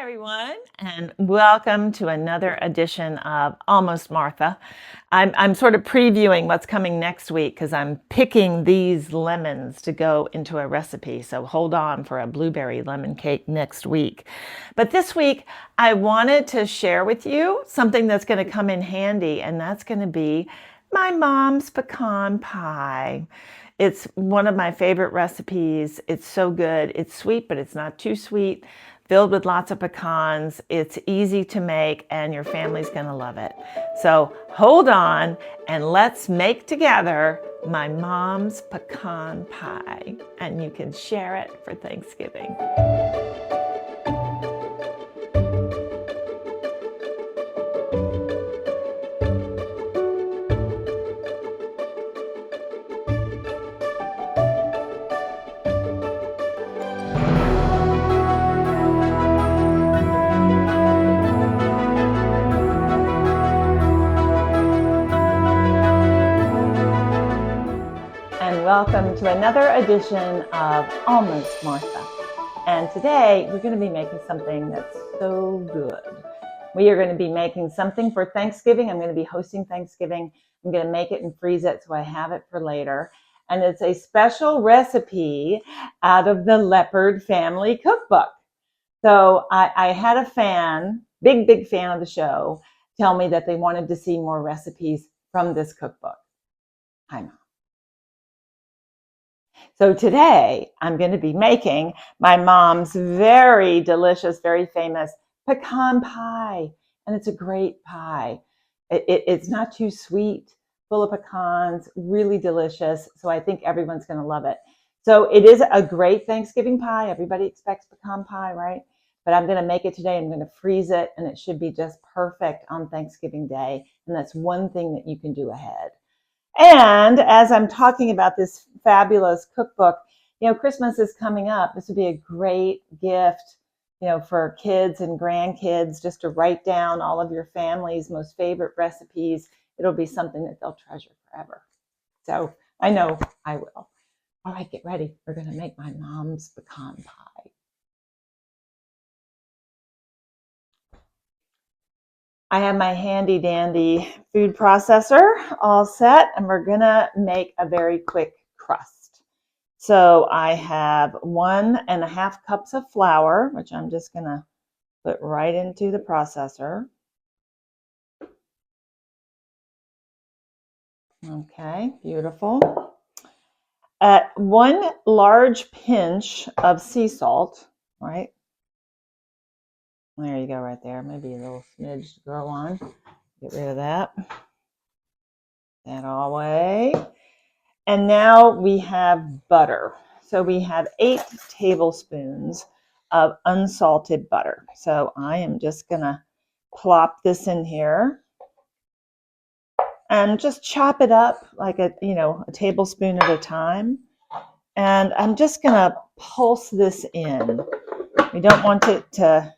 Hi, everyone, and welcome to another edition of Almost Martha. I'm sort of previewing what's coming next week because I'm picking these lemons to go into a recipe. So hold on for a blueberry lemon cake next week. But this week, I wanted to share with you something that's going to come in handy, and that's going to be my mom's pecan pie. It's one of my favorite recipes. It's so good. It's sweet, but it's not too sweet. Filled with lots of pecans. It's easy to make and your family's gonna love it. So hold on and let's make together my mom's pecan pie, and you can share it for Thanksgiving. And welcome to another edition of Almost Martha. And today we're going to be making something that's so good. We are going to be making something for Thanksgiving. I'm going to be hosting Thanksgiving. I'm going to make it and freeze it so I have it for later. And it's a special recipe out of the Leopard Family Cookbook. So I had a fan, big fan of the show, tell me that they wanted to see more recipes from this cookbook. Hi, Mom. So today I'm going to be making my mom's very delicious, very famous pecan pie. And it's a great pie. It's not too sweet, full of pecans, really delicious. So I think everyone's going to love it. So it is a great Thanksgiving pie. Everybody expects pecan pie, right? But I'm going to make it today. I'm going to freeze it, and it should be just perfect on Thanksgiving Day. And that's one thing that you can do ahead. And as I'm talking about this fabulous cookbook, Christmas is coming up. This would be a great gift, for kids and grandkids, just to write down all of your family's most favorite recipes. It'll be something that they'll treasure forever. So I know I will. All right, get ready. We're going to make my mom's pecan pie. I have my handy dandy food processor all set, and we're gonna make a very quick crust. So I have 1.5 cups of flour, which I'm just gonna put right into the processor. Okay, beautiful. 1 large pinch of sea salt, right? There you go, right there. Maybe a little smidge to go on. Get rid of that. That all away. And now we have butter. So we have 8 tablespoons of unsalted butter. So I am just gonna plop this in here and just chop it up like a tablespoon at a time. And I'm just gonna pulse this in. We don't want it to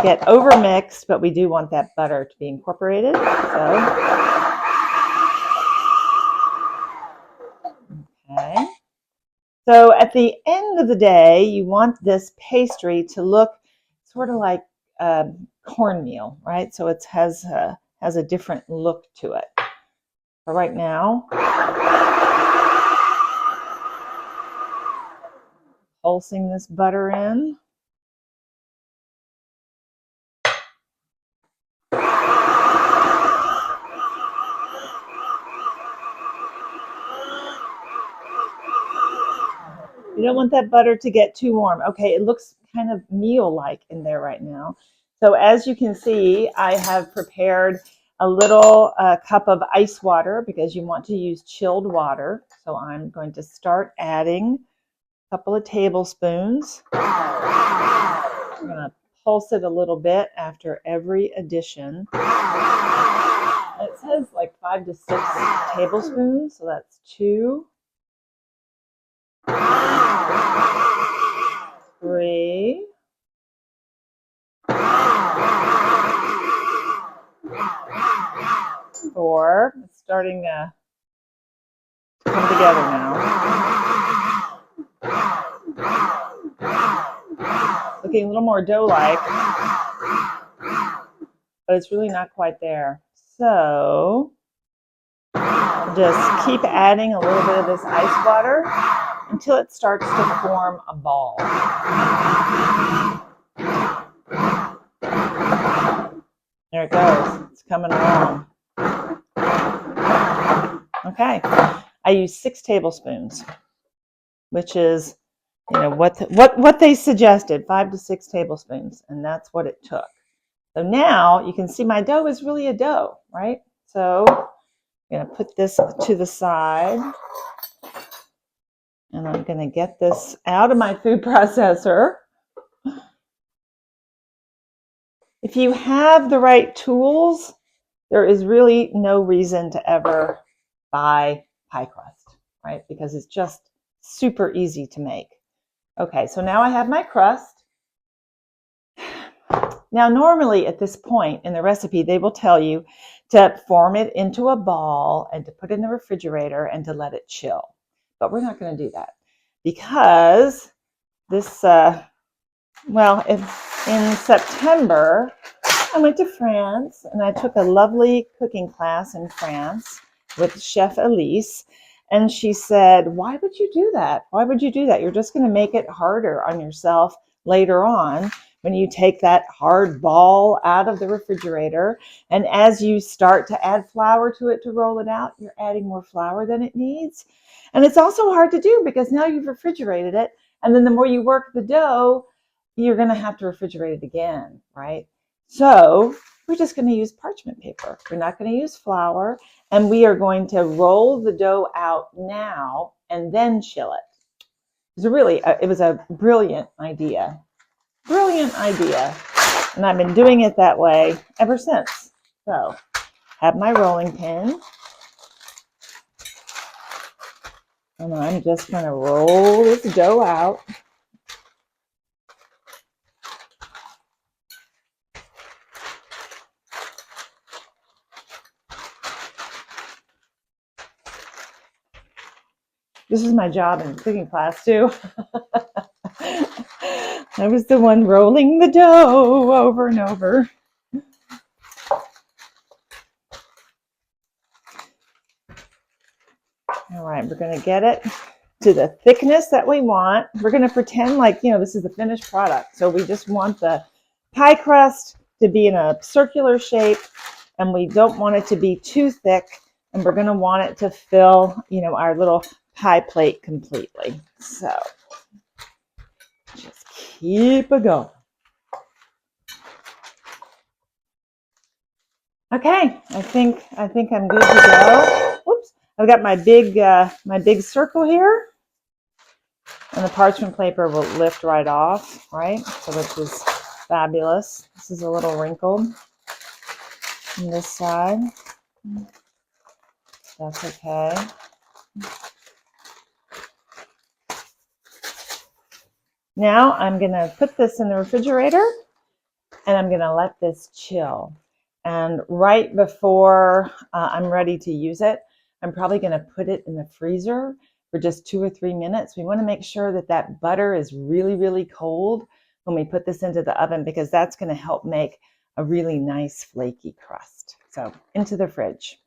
get over mixed, but we do want that butter to be incorporated. So at the end of the day, you want this pastry to look sort of like cornmeal, right? So it has a different look to it. But right now, pulsing this butter in. You don't want that butter to get too warm. Okay, it looks kind of meal-like in there right now. So as you can see, I have prepared a little cup of ice water because you want to use chilled water. So I'm going to start adding a couple of tablespoons. I'm going to pulse it a little bit after every addition. It says like 5 to 6 tablespoons, so that's 2, 3, 4. It's starting to come together now. looking a little more dough-like, but it's really not quite there. So just keep adding a little bit of this ice water until it starts to form a ball. There it goes. It's coming along. Okay. I use 6 tablespoons, which is, what they suggested, 5 to 6 tablespoons, and that's what it took. So now you can see my dough is really a dough, right? So I'm going to put this to the side, and I'm going to get this out of my food processor. If you have the right tools, there is really no reason to ever buy pie crust, right? Because it's just super easy to make. Okay, so now I have my crust. Now, normally at this point in the recipe, they will tell you to form it into a ball and to put it in the refrigerator and to let it chill. But we're not going to do that because this, in September, I went to France and I took a lovely cooking class in France with Chef Elise. And she said, why would you do that? Why would you do that? You're just going to make it harder on yourself later on when you take that hard ball out of the refrigerator. And as you start to add flour to it to roll it out, you're adding more flour than it needs. And it's also hard to do because now you've refrigerated it. And then the more you work the dough, you're going to have to refrigerate it again, right? So we're just going to use parchment paper. We're not going to use flour, and we are going to roll the dough out now and then chill it. It was a brilliant idea. Brilliant idea. And I've been doing it that way ever since. So have my rolling pin. And I'm just going to roll this dough out. This is my job in cooking class too. I was the one rolling the dough over and over. All right, we're going to get it to the thickness that we want. We're going to pretend like, this is the finished product. So we just want the pie crust to be in a circular shape, and we don't want it to be too thick, and we're going to want it to fill, our little pie plate completely. So just keep it going. Okay, I think I'm good to go. Whoops, I've got my big circle here, and the parchment paper will lift right off, right? So this is fabulous. This is a little wrinkled on this side. That's okay. Now I'm going to put this in the refrigerator, and I'm going to let this chill. And right before I'm ready to use it, I'm probably going to put it in the freezer for just 2 or 3 minutes. We want to make sure that that butter is really, really cold when we put this into the oven, because that's going to help make a really nice flaky crust. So into the fridge.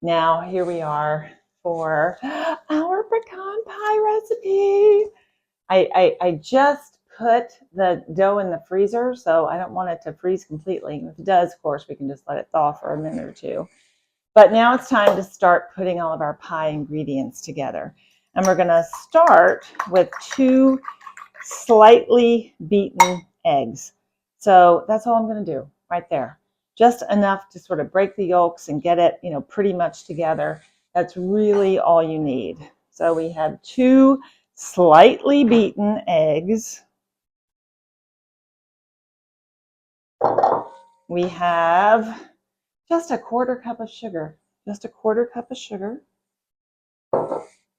Now here we are for our pecan pie recipe. I just put the dough in the freezer, so I don't want it to freeze completely. If it does, of course, we can just let it thaw for a minute or two. But now it's time to start putting all of our pie ingredients together. And we're going to start with 2 slightly beaten eggs. So that's all I'm going to do right there. Just enough to sort of break the yolks and get it, pretty much together. That's really all you need. So we have 2 slightly beaten eggs. We have just a 1/4 cup of sugar, just a 1/4 cup of sugar.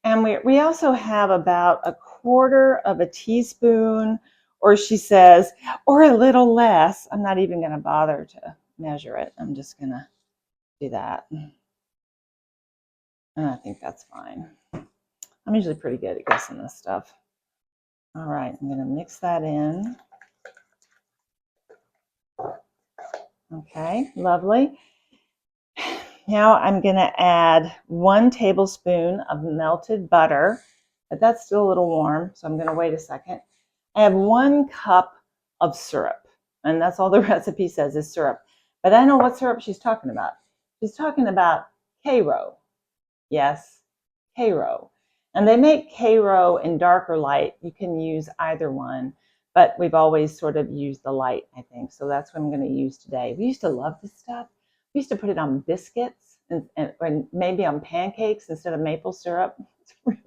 And we also have about a 1/4 of a teaspoon, or she says, or a little less. I'm not even going to bother to measure it. I'm just going to do that. And I think that's fine. I'm usually pretty good at guessing this stuff. All right, I'm going to mix that in. Okay, lovely. Now I'm going to add 1 tablespoon of melted butter, but that's still a little warm, so I'm going to wait a second. I have 1 cup of syrup, and that's all the recipe says is syrup. But I know what syrup she's talking about. She's talking about Karo. Yes, Karo. And they make Karo in dark or light. You can use either one, but we've always sort of used the light, I think. So that's what I'm going to use today. We used to love this stuff. We used to put it on biscuits and maybe on pancakes instead of maple syrup. It's really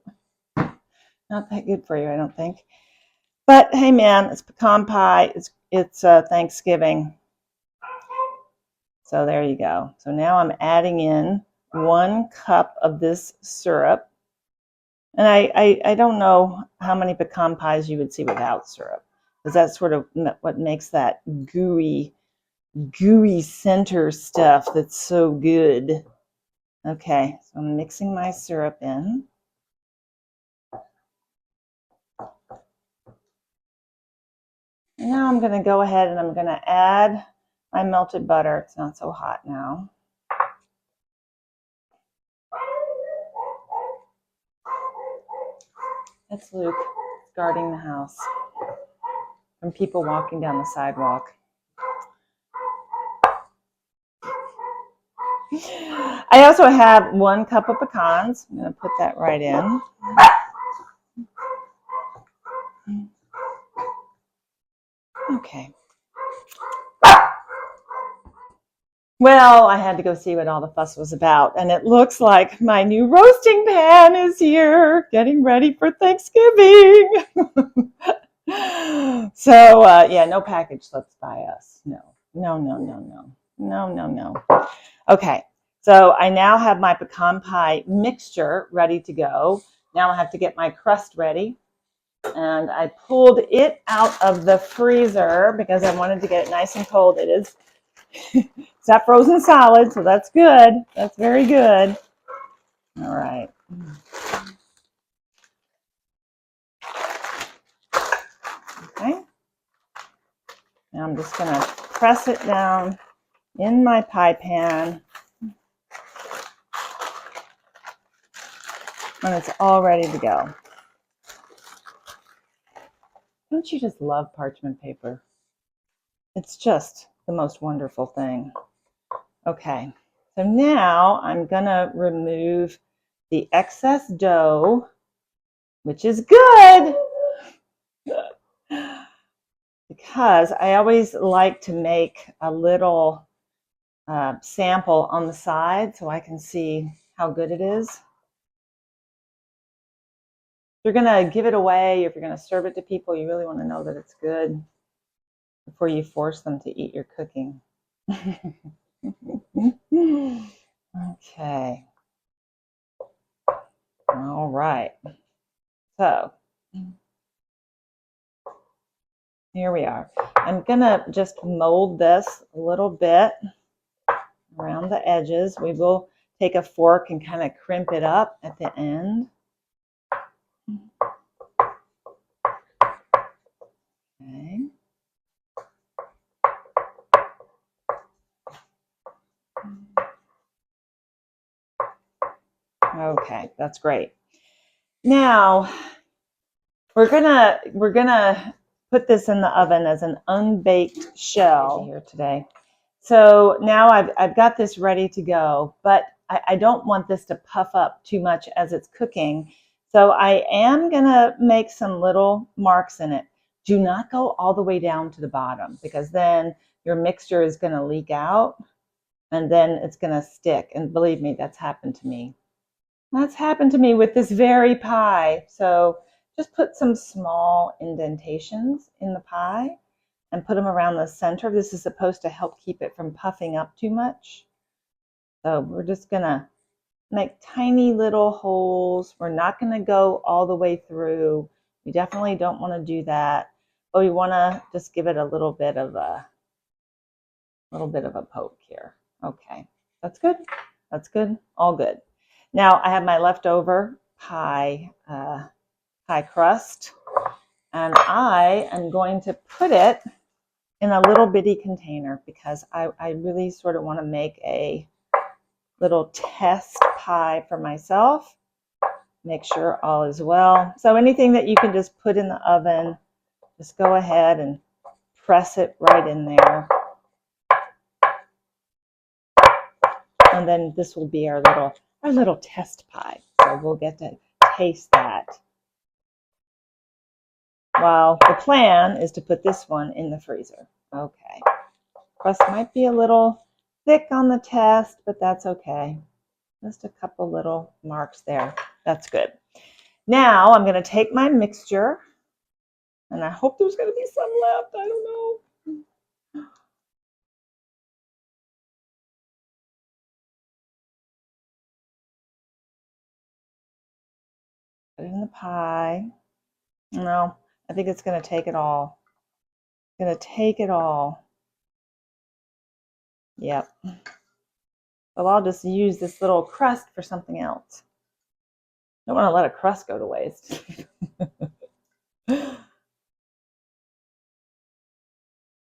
not that good for you, I don't think. But hey, man, it's pecan pie. It's Thanksgiving. So there you go. So now I'm adding in 1 cup of this syrup. And I don't know how many pecan pies you would see without syrup, because that's sort of what makes that gooey center stuff that's so good. Okay, so I'm mixing my syrup in. And now I'm going to go ahead and I'm going to add my melted butter. It's not so hot now. That's Luke guarding the house from people walking down the sidewalk. I also have 1 cup of pecans. I'm going to put that right in. Okay. Well, I had to go see what all the fuss was about, and it looks like my new roasting pan is here, getting ready for Thanksgiving. So, yeah, no package slips by us. No. Okay, so I now have my pecan pie mixture ready to go. Now I have to get my crust ready, and I pulled it out of the freezer because I wanted to get it nice and cold. It is. It's not frozen solid, so that's good. That's very good. All right. Okay. Now I'm just going to press it down in my pie pan. And it's all ready to go. Don't you just love parchment paper? It's just the most wonderful thing. Okay. So now I'm going to remove the excess dough, which is good. Because I always like to make a little sample on the side so I can see how good it is. If you're going to give it away, if you're going to serve it to people, you really want to know that it's good before you force them to eat your cooking. Okay. All right. So here we are. I'm going to just mold this a little bit around the edges. We will take a fork and kind of crimp it up at the end. Okay. Okay, that's great. Now we're gonna put this in the oven as an unbaked shell here today. So now I've got this ready to go, but I don't want this to puff up too much as it's cooking. So I am gonna make some little marks in it. Do not go all the way down to the bottom, because then your mixture is gonna leak out and then it's gonna stick. And believe me, that's happened to me. That's happened to me with this very pie. So just put some small indentations in the pie and put them around the center. This is supposed to help keep it from puffing up too much. So we're just gonna make tiny little holes. We're not gonna go all the way through. We definitely don't want to do that, but we want to just give it a little bit of a poke here. Okay, that's good. That's good. All good. Now I have my leftover pie crust, And I am going to put it in a little bitty container because I really sort of want to make a little test pie for myself. Make sure all is well. So anything that you can just put in the oven, just go ahead and press it right in there. And then this will be our little test pie. So we'll get to taste that. While the plan is to put this one in the freezer. Okay. Crust might be a little thick on the test, but that's okay. Just a couple little marks there. That's good. Now I'm going to take my mixture, and I hope there's going to be some left. I don't know. Put it in the pie. No, I think it's going to take it all. It's going to take it all. Yep. So I'll just use this little crust for something else. Don't want to let a crust go to waste.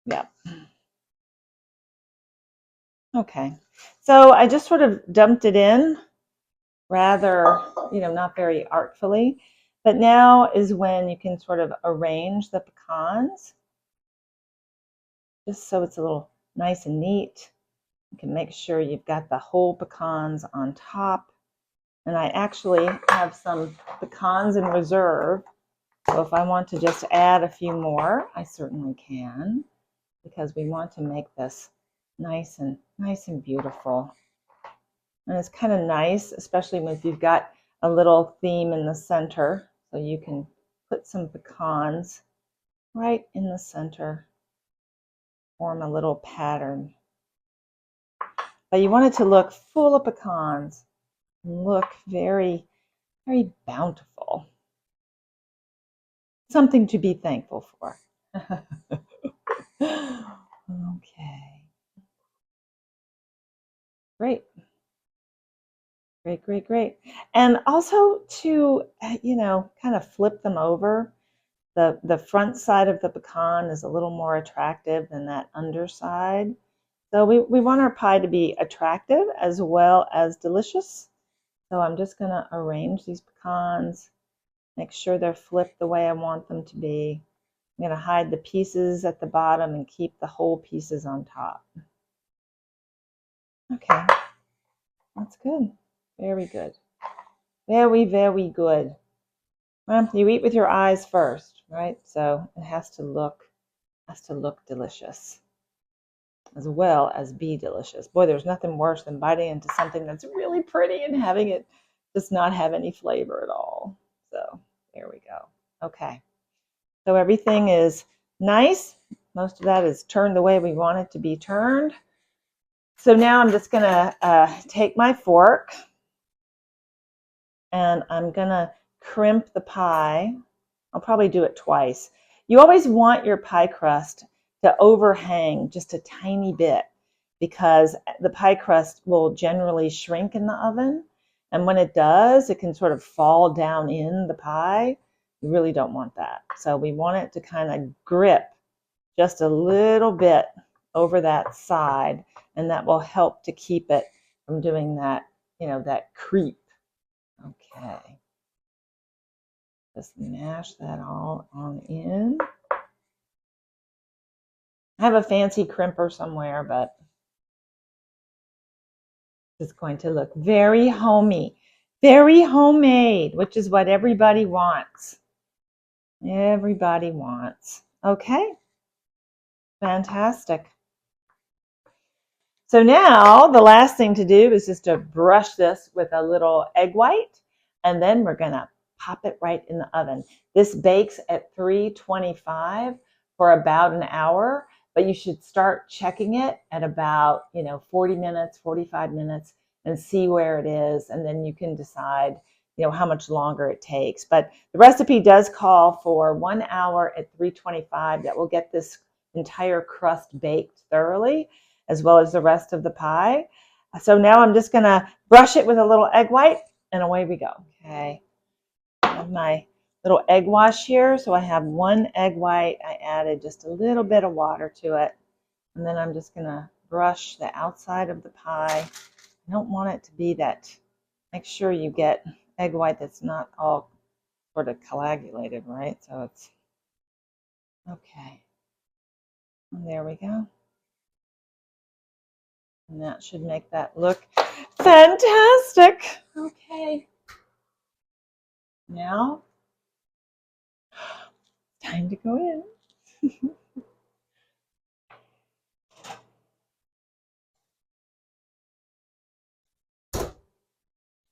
Yep. Okay. So I just sort of dumped it in rather, not very artfully. But now is when you can sort of arrange the pecans just so it's a little nice and neat. You can make sure you've got the whole pecans on top. And I actually have some pecans in reserve. So if I want to just add a few more, I certainly can, because we want to make this nice and beautiful. And it's kind of nice, especially if you've got a little theme in the center. So you can put some pecans right in the center, form a little pattern. But you want it to look full of pecans, look very, very bountiful. Something to be thankful for. Okay. Great. Great, great, great. And also to, kind of flip them over. The front side of the pecan is a little more attractive than that underside. So we want our pie to be attractive as well as delicious. So I'm just going to arrange these pecans, make sure they're flipped the way I want them to be. I'm going to hide the pieces at the bottom and keep the whole pieces on top. Okay, that's good. Very good. Very, very good. Well, you eat with your eyes first, right? So it has to look delicious as well as be delicious. Boy, there's nothing worse than biting into something that's really pretty and having it just not have any flavor at all. So there we go. Okay. So everything is nice. Most of that is turned the way we want it to be turned. So now I'm just going to take my fork and I'm going to crimp the pie. I'll probably do it twice. You always want your pie crust to overhang just a tiny bit because the pie crust will generally shrink in the oven. And when it does, it can sort of fall down in the pie. You really don't want that. So we want it to kind of grip just a little bit over that side, and that will help to keep it from doing that, that creep. Okay. Just mash that all on in. I have a fancy crimper somewhere, but it's going to look very homey, very homemade, which is what everybody wants. Everybody wants. Okay. Fantastic. So now the last thing to do is just to brush this with a little egg white, and then we're going to pop it right in the oven. This bakes at 325 for about an hour, but you should start checking it at about 40 minutes, 45 minutes, and see where it is, and then you can decide how much longer it takes. But the recipe does call for 1 hour at 325. That will get this entire crust baked thoroughly, as well as the rest of the pie. So now I'm just going to brush it with a little egg white, and away we go. Okay. I have my little egg wash here. So I have 1 egg white. I added just a little bit of water to it. And then I'm just going to brush the outside of the pie. I don't want it to be that. Make sure you get egg white that's not all sort of coagulated, right? So it's okay. And there we go. And that should make that look fantastic. Okay. Now, time to go in.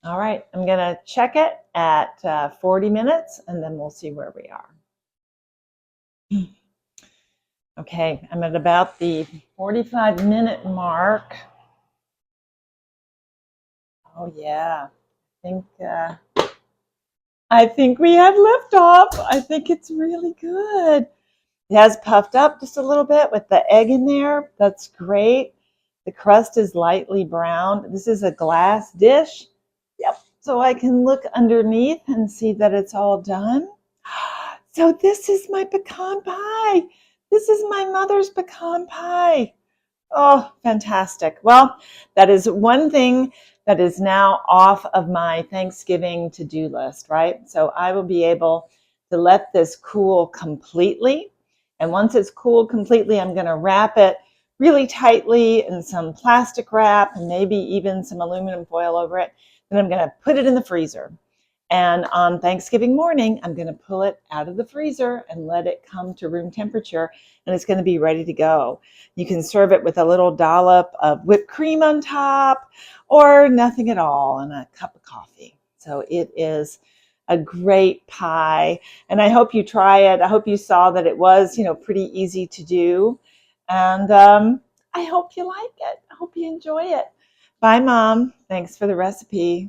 All right, I'm going to check it at 40 minutes, and then we'll see where we are. Okay, I'm at about the 45-minute mark. Oh yeah, I think we have liftoff. I think it's really good. It has puffed up just a little bit with the egg in there. That's great. The crust is lightly browned. This is a glass dish. Yep. So I can look underneath and see that it's all done. So this is my pecan pie. This is my mother's pecan pie. Oh, fantastic. Well, that is one thing that is now off of my Thanksgiving to-do list, right? So I will be able to let this cool completely. And once it's cooled completely, I'm going to wrap it really tightly in some plastic wrap and maybe even some aluminum foil over it. Then I'm going to put it in the freezer. And on Thanksgiving morning, I'm going to pull it out of the freezer and let it come to room temperature, and it's going to be ready to go. You can serve it with a little dollop of whipped cream on top or nothing at all and a cup of coffee. So it is a great pie, and I hope you try it. I hope you saw that it was, pretty easy to do, and I hope you like it. I hope you enjoy it. Bye, Mom. Thanks for the recipe.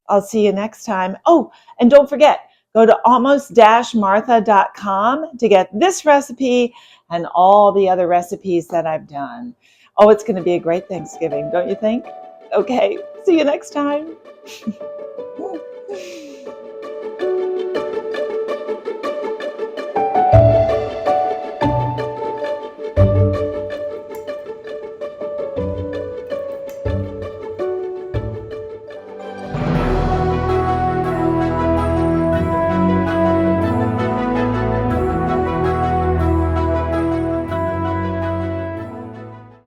I'll see you next time. Oh, and don't forget, go to almost-martha.com to get this recipe and all the other recipes that I've done. Oh, it's going to be a great Thanksgiving, don't you think? Okay, see you next time.